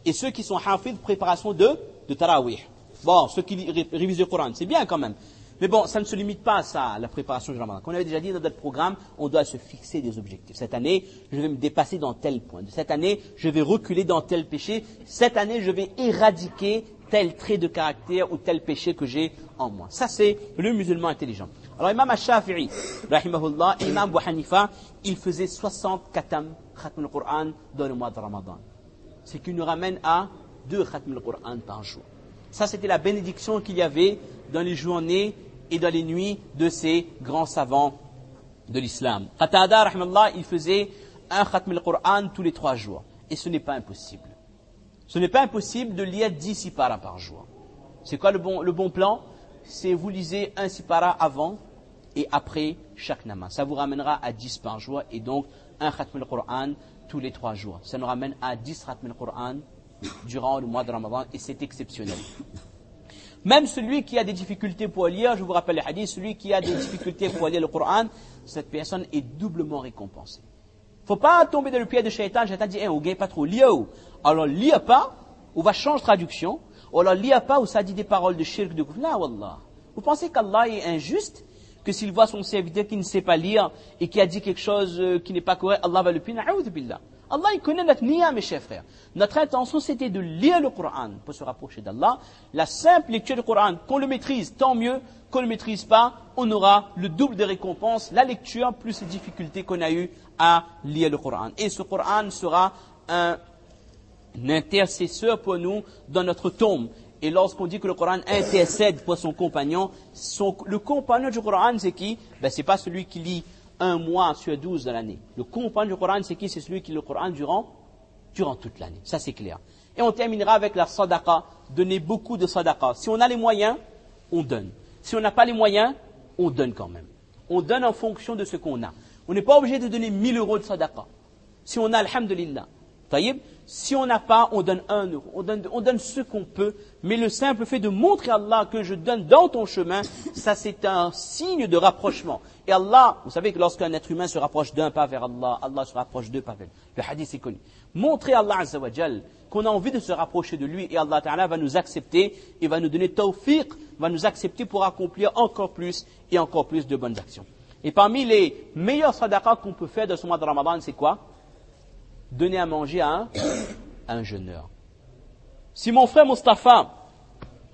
Et ceux qui sont hafiz, préparation de tarawih. Bon, ceux qui révisent le Coran, c'est bien quand même. Mais bon, ça ne se limite pas à ça, à la préparation du Ramadan. Comme on avait déjà dit dans notre programme, on doit se fixer des objectifs. Cette année, je vais me dépasser dans tel point. Cette année, je vais reculer dans tel péché. Cette année, je vais éradiquer tel trait de caractère ou tel péché que j'ai en moi. Ça, c'est le musulman intelligent. Alors, Imam Al-Shafi'i, rahimahullah, et Imam Abu Hanifa, ils faisaient 60 khatam al-Qur'an dans le mois de Ramadan. Ce qui nous ramène à 2 khatam al-Qur'an par jour. Ça, c'était la bénédiction qu'il y avait dans les journées et dans les nuits de ces grands savants de l'islam. Qatada, rahimahullah, il faisait un khatam al-Qur'an tous les 3 jours. Et ce n'est pas impossible. Ce n'est pas impossible de lire 10 sipara par jour. C'est quoi le bon plan? C'est vous lisez un sipara avant et après chaque namaz. Ça vous ramènera à 10 par jour et donc un khatm al-Qur'an tous les 3 jours. Ça nous ramène à 10 khatm al-Qur'an durant le mois de Ramadan et c'est exceptionnel. Même celui qui a des difficultés pour lire, je vous rappelle le hadith, celui qui a des difficultés pour lire le Qur'an, cette personne est doublement récompensée. Faut pas tomber dans le pied de Shaitan. Shaitan dit, on gagne pas trop, lis. Alors, lis pas, ou va changer traduction, ou alors lis pas, ou ça dit des paroles de shirk, de kufr. Là, wallah. Vous pensez qu'Allah est injuste, que s'il voit son serviteur qui ne sait pas lire, et qui a dit quelque chose qui n'est pas correct, Allah va le punir? A'udhu billah. Allah, il connaît notre niya, mes chers frères. Notre intention, c'était de lire le Coran pour se rapprocher d'Allah. La simple lecture du Coran, qu'on le maîtrise, tant mieux. Qu'on ne le maîtrise pas, on aura le double de récompenses, la lecture plus les difficultés qu'on a eues à lire le Coran. Et ce Coran sera un intercesseur pour nous dans notre tombe. Et lorsqu'on dit que le Coran intercède pour son compagnon, le compagnon du Coran, c'est qui? Ben, c'est pas celui qui lit un mois sur 12 dans l'année. Le compagnon du Coran, c'est qui? C'est celui qui lit le Coran durant toute l'année. Ça, c'est clair. Et on terminera avec la sadaqa. Donner beaucoup de sadaqa. Si on a les moyens, on donne. Si on n'a pas les moyens, on donne quand même. On donne en fonction de ce qu'on a. On n'est pas obligé de donner 1000 euros de sadaqa. Si on a, alhamdulillah. Taïb, si on n'a pas, on donne 1 euro. On donne ce qu'on peut. Mais le simple fait de montrer à Allah que je donne dans ton chemin, ça c'est un signe de rapprochement. Et Allah, vous savez que lorsqu'un être humain se rapproche d'un pas vers Allah, Allah se rapproche deux pas vers lui. Le hadith est connu. Montrer à Allah Azza wa Jal qu'on a envie de se rapprocher de lui et Allah Ta'ala va nous accepter et va nous donner tawfiq, va nous accepter pour accomplir encore plus et encore plus de bonnes actions. Et parmi les meilleurs sadaqas qu'on peut faire de ce mois de Ramadan, c'est quoi? Donner à manger à un jeûneur. Si mon frère Mustafa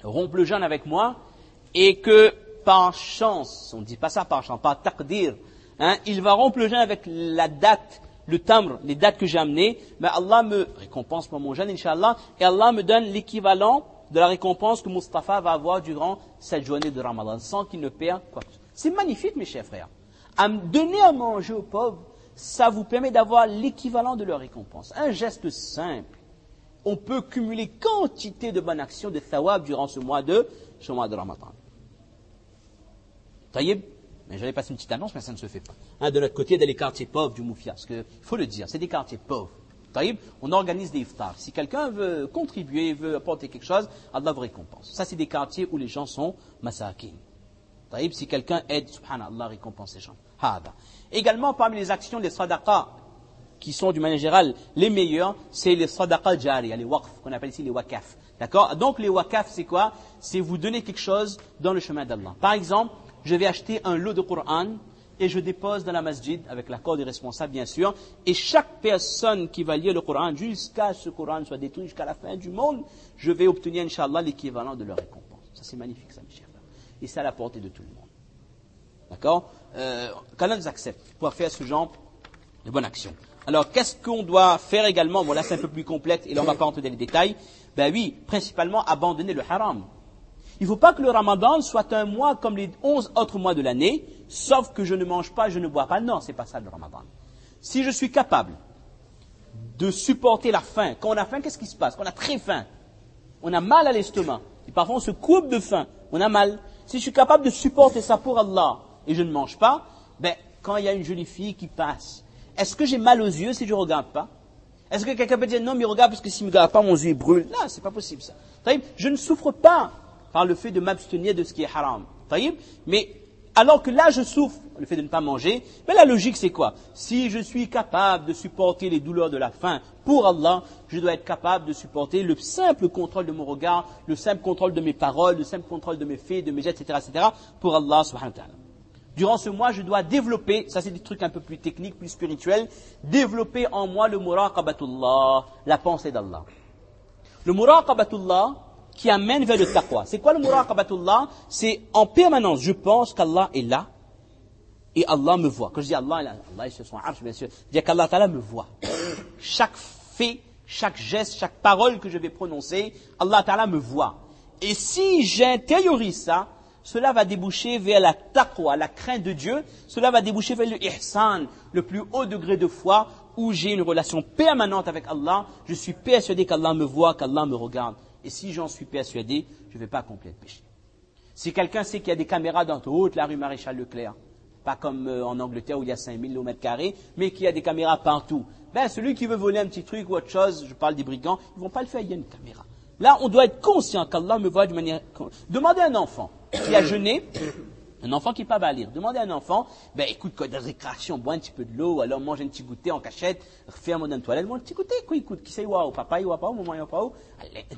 rompt le jeûne avec moi et que par chance, on ne dit pas ça par chance, par taqdir, il va rompre le jeûne avec la date, le tamr, les dates que j'ai amenées, mais Allah me récompense pour mon jeûne, Inch'Allah, et Allah me donne l'équivalent de la récompense que Mustafa va avoir durant cette journée de Ramadan, sans qu'il ne perde quoi que ce soit. C'est magnifique, mes chers frères. À donner à manger aux pauvres, ça vous permet d'avoir l'équivalent de leur récompense. Un geste simple. On peut cumuler quantité de bonnes actions, de thawab durant ce mois de Ramadan. Taïb, mais j'avais passé une petite annonce, mais ça ne se fait pas. De notre côté, dans les quartiers pauvres du Moufia, parce qu'il faut le dire, c'est des quartiers pauvres. Taïb, on organise des iftars. Si quelqu'un veut contribuer, veut apporter quelque chose, Allah vous récompense. Ça, c'est des quartiers où les gens sont masakin. Taïb, si quelqu'un aide, subhanallah, récompense les gens. Hada. Également, parmi les actions des sadaqas, qui sont d'une manière générale les meilleurs, c'est les sadaqas jariya, les waqf, qu'on appelle ici les wakaf. D'accord? Donc les wakaf, c'est quoi? C'est vous donner quelque chose dans le chemin d'Allah. Par exemple, je vais acheter un lot de Coran et je dépose dans la masjid, avec l'accord des responsables bien sûr, et chaque personne qui va lire le Coran, jusqu'à ce Coran soit détruit, jusqu'à la fin du monde, je vais obtenir, Inch'Allah, l'équivalent de leur récompense. Ça c'est magnifique, ça mes chers frères. Et c'est à la portée de tout le monde. D'accord? Qu'Allah nous accepte pour faire ce genre de bonne action. Alors, qu'est-ce qu'on doit faire également? Bon, là, c'est un peu plus complexe et là, on ne va pas entrer dans les détails. Ben oui, principalement, abandonner le haram. Il ne faut pas que le Ramadan soit un mois comme les 11 autres mois de l'année, sauf que je ne mange pas, je ne bois pas. Non, c'est pas ça le Ramadan. Si je suis capable de supporter la faim, quand on a faim, qu'est-ce qui se passe? Quand on a très faim, on a mal à l'estomac. Et parfois, on se coupe de faim, on a mal. Si je suis capable de supporter ça pour Allah et je ne mange pas, ben, quand il y a une jolie fille qui passe, est-ce que j'ai mal aux yeux si je ne regarde pas? Est-ce que quelqu'un peut dire non, mais regarde, parce que s'il ne me regarde pas, mon yeux brûle? Non, c'est pas possible ça. Je ne souffre pas par le fait de m'abstenir de ce qui est haram. Mais alors que là, je souffre le fait de ne pas manger. Mais la logique, c'est quoi? Si je suis capable de supporter les douleurs de la faim pour Allah, je dois être capable de supporter le simple contrôle de mon regard, le simple contrôle de mes paroles, le simple contrôle de mes faits, de mes gestes, etc., pour Allah subhanahu wa ta'ala. Durant ce mois, je dois développer, ça c'est des trucs un peu plus techniques, plus spirituels, développer en moi le muraqabatullah, la pensée d'Allah. Le muraqabatullah qui amène vers le taqwa. C'est quoi le muraqabatullah? C'est en permanence, je pense qu'Allah est là et Allah me voit. Quand je dis Allah est sur son arsh, bien sûr, je dis qu'Allah Ta'ala me voit. Chaque fait, chaque geste, chaque parole que je vais prononcer, Allah Ta'ala me voit. Et si j'intériorise ça, cela va déboucher vers la taqwa, la crainte de Dieu. Cela va déboucher vers le ihsan, le plus haut degré de foi, où j'ai une relation permanente avec Allah. Je suis persuadé qu'Allah me voit, qu'Allah me regarde. Et si j'en suis persuadé, je ne vais pas accomplir le péché. Si quelqu'un sait qu'il y a des caméras dans toute la rue Maréchal Leclerc, pas comme en Angleterre où il y a 5000 au mètre carré, mais qu'il y a des caméras partout, ben celui qui veut voler un petit truc ou autre chose, je parle des brigands, ils ne vont pas le faire, il y a une caméra. Là, on doit être conscient qu'Allah me voit de manière... Demandez à un enfant qui a jeûné, un enfant qui ne peut pas lire. Demandez à un enfant, ben écoute, quand il y a des récréations, bois un petit peu de l'eau, alors mange un petit goûter en cachette, ferme dans une toilette, mange un petit goûter, quoi, écoute, qui sait, waouh, papa, il voit pas, maman, il voit pas,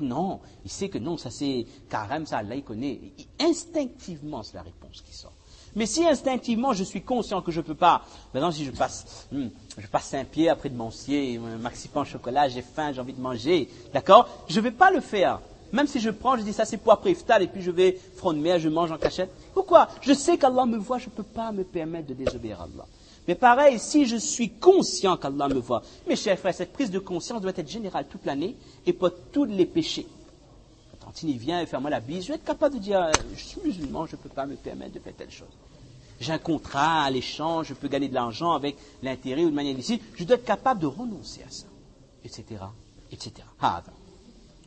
non, il sait que non, ça c'est carême, ça, Allah, il connaît. Instinctivement, c'est la réponse qui sort. Mais si instinctivement je suis conscient que je ne peux pas, par exemple si je passe Saint-Pierre après de Mancier, un maxi pain au chocolat, j'ai faim, j'ai envie de manger, d'accord? Je ne vais pas le faire. Même si je prends, je dis ça c'est pour après iftar et puis je vais front de mer, je mange en cachette. Pourquoi? Je sais qu'Allah me voit, je ne peux pas me permettre de désobéir à Allah. Mais pareil, si je suis conscient qu'Allah me voit, mes chers frères, cette prise de conscience doit être générale toute l'année et pour tous les péchés. Quand il vient et fait moi la bise, je vais être capable de dire, je suis musulman, je ne peux pas me permettre de faire telle chose. J'ai un contrat à l'échange, je peux gagner de l'argent avec l'intérêt ou de manière illicite, je dois être capable de renoncer à ça, etc., etc.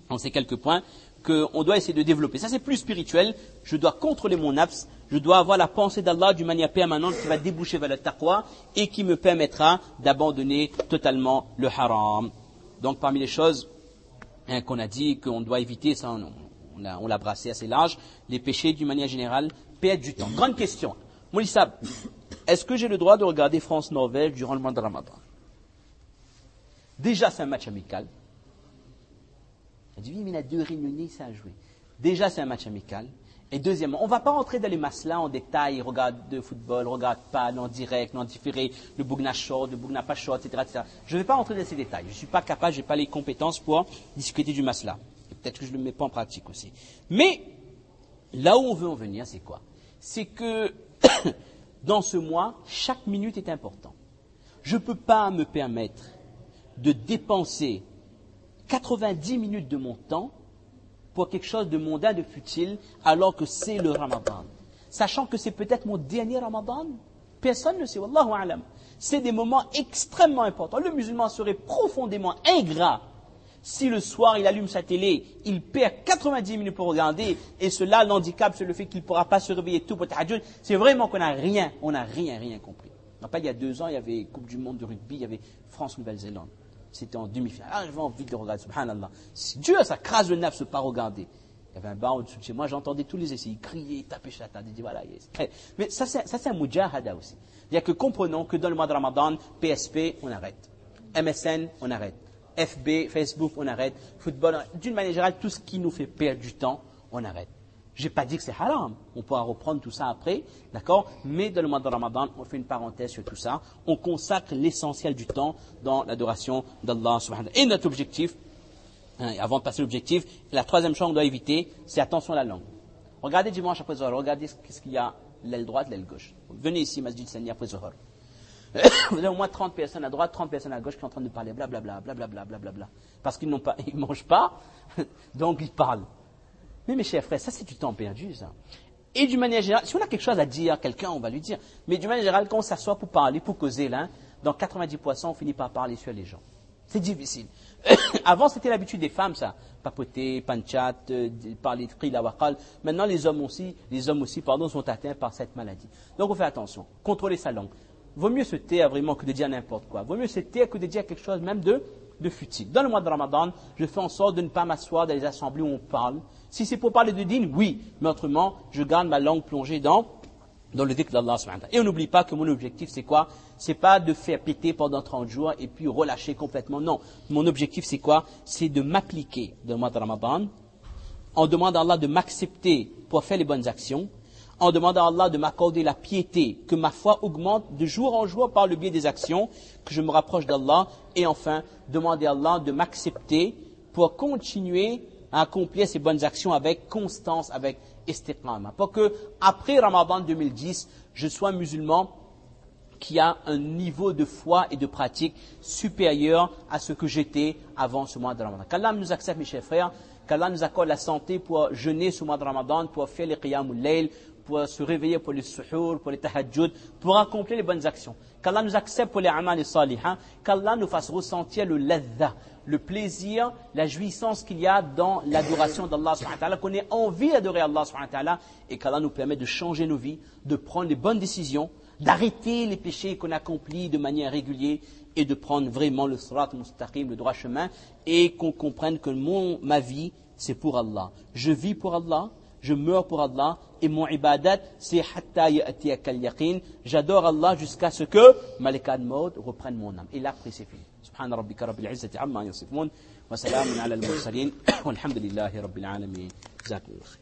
Donc c'est quelques points qu'on doit essayer de développer. Ça c'est plus spirituel, je dois contrôler mon nafs, je dois avoir la pensée d'Allah d'une manière permanente qui va déboucher vers le taqwa et qui me permettra d'abandonner totalement le haram. Donc parmi les choses qu'on a dit qu'on doit éviter, ça on l'a brassé assez large, les péchés d'une manière générale, perdre du temps. Grande question. Moulissab, est-ce que j'ai le droit de regarder France-Norvège durant le mois de Ramadan? Déjà, c'est un match amical. Il dit, oui, mais il y a 2 réunionnais, ça a joué. Déjà, c'est un match amical. Et deuxièmement, on ne va pas rentrer dans les maslas en détail, regarde de football, regarde pas, non direct, non différé, le Bougna short, le Bougna pas short, etc., etc. Je ne vais pas rentrer dans ces détails. Je ne suis pas capable, je n'ai pas les compétences pour discuter du masla. Et peut-être que je ne le mets pas en pratique aussi. Mais, là où on veut en venir, c'est quoi? C'est que, dans ce mois, chaque minute est importante. Je ne peux pas me permettre de dépenser 90 minutes de mon temps pour quelque chose de mondain, de futile, alors que c'est le Ramadan. Sachant que c'est peut-être mon dernier Ramadan, personne ne sait, wallahu a'lam. C'est des moments extrêmement importants. Le musulman serait profondément ingrat si le soir il allume sa télé, il perd 90 minutes pour regarder, et cela, l'handicap, c'est le fait qu'il ne pourra pas se réveiller tout pour tahajjud. C'est vraiment qu'on n'a rien compris. Il y a 2 ans, il y avait Coupe du Monde de rugby, il y avait France-Nouvelle-Zélande. C'était en demi-finale. Ah, j'avais envie de regarder, subhanallah. Dieu, ça crase le nafs de ne pas regarder. Il y avait un bar au-dessus de chez moi, j'entendais tous les essais, ils criaient, ils tapaient sur la table, ils disaient voilà. Mais ça, c'est un mujahada aussi. C'est-à-dire que comprenons que dans le mois de Ramadan, PSP, on arrête. MSN, on arrête. FB, Facebook, on arrête. Football, d'une manière générale, tout ce qui nous fait perdre du temps, on arrête. Je n'ai pas dit que c'est haram. On pourra reprendre tout ça après, d'accord? Mais dans le mois de Ramadan, on fait une parenthèse sur tout ça. On consacre l'essentiel du temps dans l'adoration d'Allah subhanahu wa ta'ala. Et notre objectif, avant de passer à l'objectif, la 3e chose qu'on doit éviter, c'est attention à la langue. Regardez dimanche après Zohar, regardez ce qu'il y a, l'aile droite, l'aile gauche. Venez ici, Masjid Sani, après Zohar. Vous avez au moins 30 personnes à droite, 30 personnes à gauche qui sont en train de parler, blablabla, blablabla, blablabla. Parce qu'ils ne mangent pas, donc ils parlent. Mais mes chers frères, ça c'est du temps perdu, ça. Et d'une manière générale, si on a quelque chose à dire à quelqu'un, on va lui dire. Mais d'une manière générale, quand on s'assoit pour parler, pour causer, là, dans 90%, on finit par parler sur les gens. C'est difficile. Avant, c'était l'habitude des femmes, ça. Papoter, panchat, parler de qila wa qal. Maintenant, les hommes aussi, sont atteints par cette maladie. Donc, on fait attention. Contrôler sa langue. Vaut mieux se taire vraiment que de dire n'importe quoi. Vaut mieux se taire que de dire quelque chose même de futile. Dans le mois de Ramadan, je fais en sorte de ne pas m'asseoir dans les assemblées où on parle. Si c'est pour parler de dîn, oui. Mais autrement, je garde ma langue plongée dans dans le dhikr d'Allah subhanahu wa ta'ala. Et on n'oublie pas que mon objectif, c'est quoi? C'est pas de faire péter pendant 30 jours et puis relâcher complètement. Non. Mon objectif, c'est quoi? C'est de m'appliquer dans le mois de Ramadan, en demandant à Allah de m'accepter pour faire les bonnes actions, en demandant à Allah de m'accorder la piété, que ma foi augmente de jour en jour par le biais des actions, que je me rapproche d'Allah, et enfin, demander à Allah de m'accepter pour continuer à accomplir ces bonnes actions avec constance, avec istiqama. Pour que, après Ramadan 2010, je sois un musulman qui a un niveau de foi et de pratique supérieur à ce que j'étais avant ce mois de Ramadan. Qu'Allah nous accepte, mes chers frères, qu'Allah nous accorde la santé pour jeûner ce mois de Ramadan, pour faire les qiyamul layl, pour se réveiller pour les suhour, pour les tahajjud, pour accomplir les bonnes actions. Qu'Allah nous accepte pour les amal et salihah, qu'Allah nous fasse ressentir le ladha, le plaisir, la jouissance qu'il y a dans l'adoration d'Allah subhanahu wa ta'ala, qu'on ait envie d'adorer Allah subhanahu wa ta'ala, et qu'Allah nous permette de changer nos vies, de prendre les bonnes décisions, d'arrêter les péchés qu'on accomplit de manière régulière, et de prendre vraiment le sirat mustaqim, le droit chemin, et qu'on comprenne que ma vie, c'est pour Allah. Je vis pour Allah, je meurs pour Allah, et mon ibadat, c'est hatta ya'tiyaka al-yaqin. J'adore Allah jusqu'à ce que Malika al-Maut reprenne mon âme. Et là, après, c'est fini. Subhana rabbika rabbil izzati amma yasifun, wa salamun ala al-mursalin, walhamdulillahi rabbil alamin. Jazakumullah.